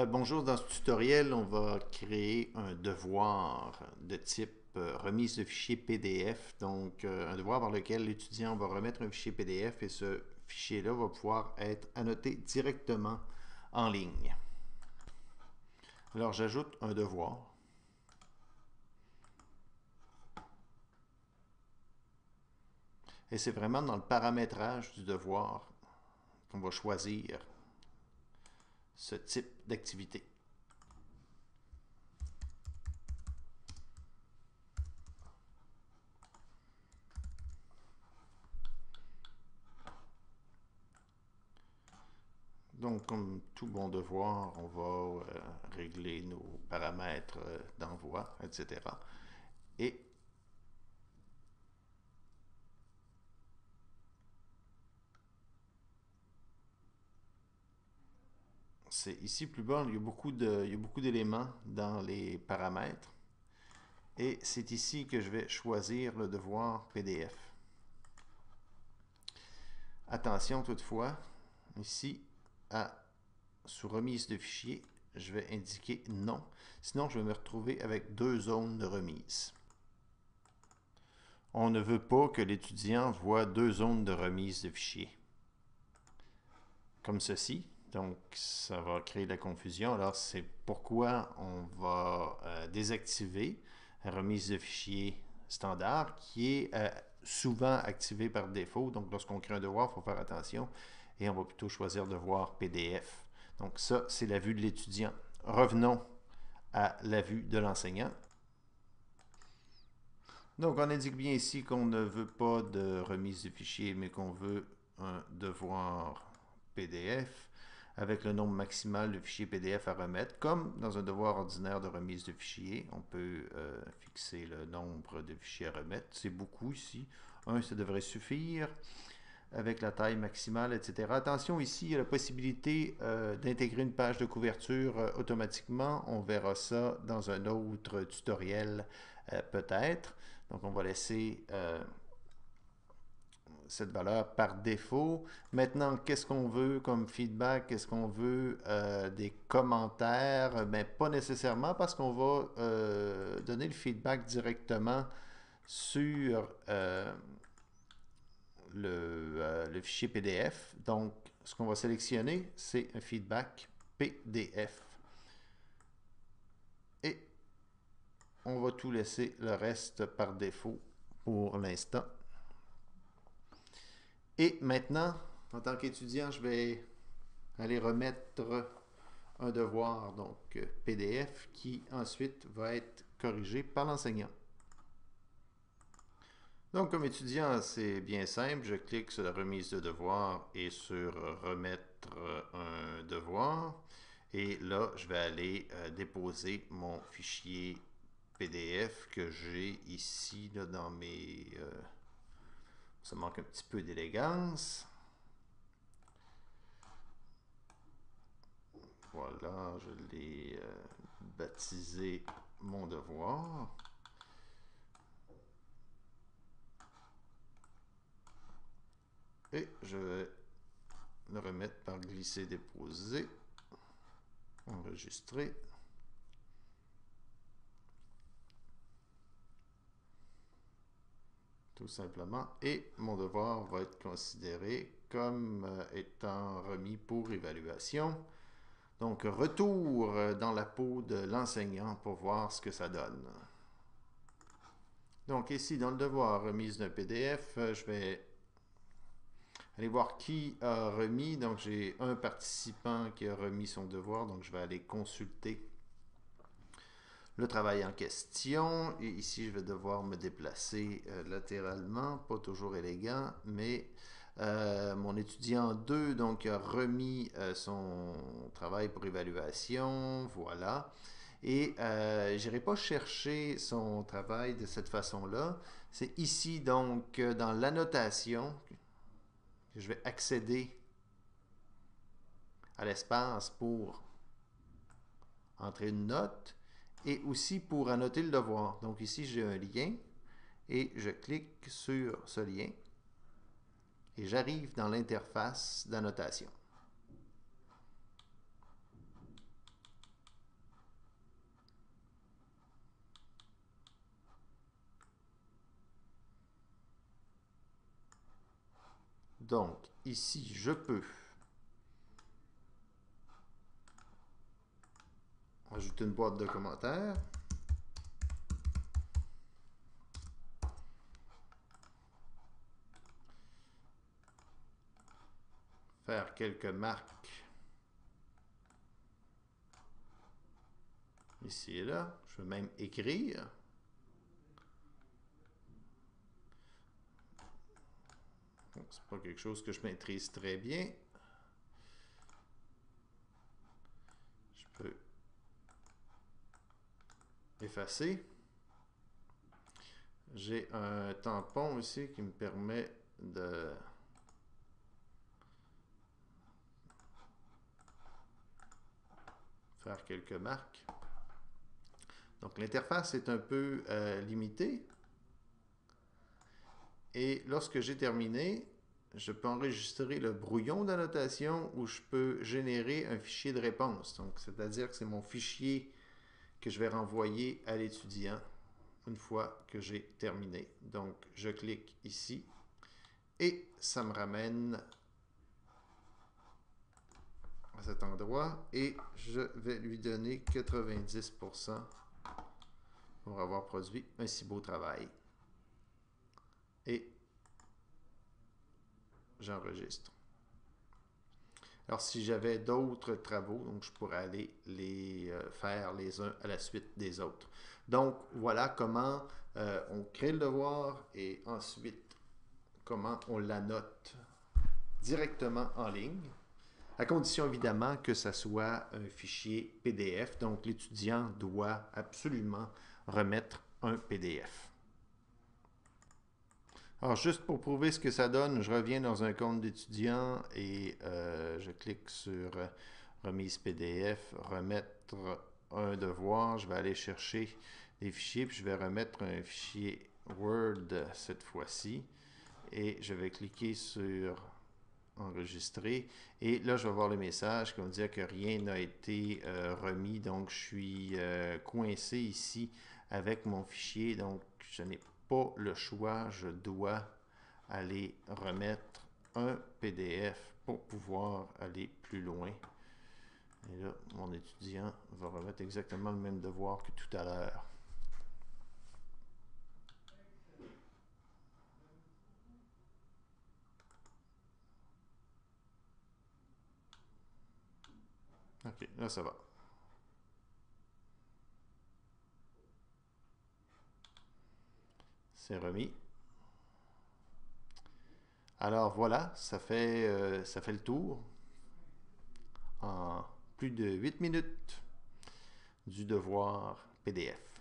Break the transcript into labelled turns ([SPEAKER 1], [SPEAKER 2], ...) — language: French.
[SPEAKER 1] Bonjour, dans ce tutoriel, on va créer un devoir de type remise de fichier PDF. Donc, un devoir par lequel l'étudiant va remettre un fichier PDF et ce fichier-là va pouvoir être annoté directement en ligne. Alors, j'ajoute un devoir. Et c'est vraiment dans le paramétrage du devoir qu'on va choisir ce type d'activité. Donc, comme tout bon devoir, on va régler nos paramètres d'envoi, etc. Et c'est ici plus bas, il y a beaucoup d'éléments dans les paramètres. Et c'est ici que je vais choisir le devoir PDF. Attention toutefois, ici, sous remise de fichier, je vais indiquer non. Sinon, je vais me retrouver avec deux zones de remise. On ne veut pas que l'étudiant voit deux zones de remise de fichier. Comme ceci. Donc, ça va créer de la confusion. Alors, c'est pourquoi on va désactiver la remise de fichier standard qui est souvent activée par défaut. Donc, lorsqu'on crée un devoir, il faut faire attention et on va plutôt choisir devoir PDF. Donc, ça, c'est la vue de l'étudiant. Revenons à la vue de l'enseignant. Donc, on indique bien ici qu'on ne veut pas de remise de fichier, mais qu'on veut un devoir PDF avec le nombre maximal de fichiers PDF à remettre. Comme dans un devoir ordinaire de remise de fichiers, on peut fixer le nombre de fichiers à remettre. C'est beaucoup ici. Un, ça devrait suffire avec la taille maximale, etc. Attention, ici, il y a la possibilité d'intégrer une page de couverture automatiquement. On verra ça dans un autre tutoriel peut-être. Donc, on va laisser cette valeur par défaut. Maintenant, qu'est-ce qu'on veut comme feedback? Qu'est-ce qu'on veut des commentaires? Ben, pas nécessairement parce qu'on va donner le feedback directement sur le fichier PDF. Donc, ce qu'on va sélectionner, c'est un feedback PDF. Et on va tout laisser le reste par défaut pour l'instant. Et maintenant, en tant qu'étudiant, je vais aller remettre un devoir, donc PDF, qui ensuite va être corrigé par l'enseignant. Donc, comme étudiant, c'est bien simple. Je clique sur la remise de devoir et sur remettre un devoir. Et là, je vais aller déposer mon fichier PDF que j'ai ici là, dans mes... ça manque un petit peu d'élégance. Voilà, je l'ai baptisé mon devoir. Et je vais le remettre par glisser-déposer. Enregistrer. Tout simplement. Et mon devoir va être considéré comme étant remis pour évaluation. Donc, retour dans la peau de l'enseignant pour voir ce que ça donne. Donc, ici, dans le devoir remise d'un PDF, je vais aller voir qui a remis. Donc, j'ai un participant qui a remis son devoir. Donc, je vais aller consulter le travail en question. Et ici, je vais devoir me déplacer latéralement. Pas toujours élégant, mais mon étudiant 2 donc, a remis son travail pour évaluation. Voilà. Et je n'irai pas chercher son travail de cette façon-là. C'est ici, donc, dans l'annotation, que je vais accéder à l'espace pour entrer une note et aussi pour annoter le devoir. Donc ici, j'ai un lien et je clique sur ce lien et j'arrive dans l'interface d'annotation. Donc, ici, je peux ajouter une boîte de commentaires. Faire quelques marques ici et là. Je vais même écrire. C'est pas quelque chose que je maîtrise très bien. Je peux effacer. J'ai un tampon ici qui me permet de faire quelques marques. Donc l'interface est un peu limitée. Et lorsque j'ai terminé, je peux enregistrer le brouillon d'annotation où je peux générer un fichier de réponse. Donc, c'est-à-dire que c'est mon fichier que je vais renvoyer à l'étudiant une fois que j'ai terminé. Donc, je clique ici et ça me ramène à cet endroit et je vais lui donner 90% pour avoir produit un si beau travail. Et j'enregistre. Alors, si j'avais d'autres travaux, donc je pourrais aller les faire les uns à la suite des autres. Donc, voilà comment on crée le devoir et ensuite comment on l'annote directement en ligne, à condition évidemment que ça soit un fichier PDF. Donc, l'étudiant doit absolument remettre un PDF. Alors, juste pour prouver ce que ça donne, je reviens dans un compte d'étudiant et je clique sur remise PDF, remettre un devoir. Je vais aller chercher les fichiers, puis je vais remettre un fichier Word cette fois-ci. Et je vais cliquer sur enregistrer. Et là, je vais voir le message qui va me dire que rien n'a été remis. Donc, je suis coincé ici avec mon fichier. Donc, je n'ai pas le choix. Je dois aller remettre un PDF pour pouvoir aller plus loin. Et là, mon étudiant va remettre exactement le même devoir que tout à l'heure. OK, là, ça va. C'est remis. Alors voilà, ça fait le tour en plus de 8 minutes du devoir PDF.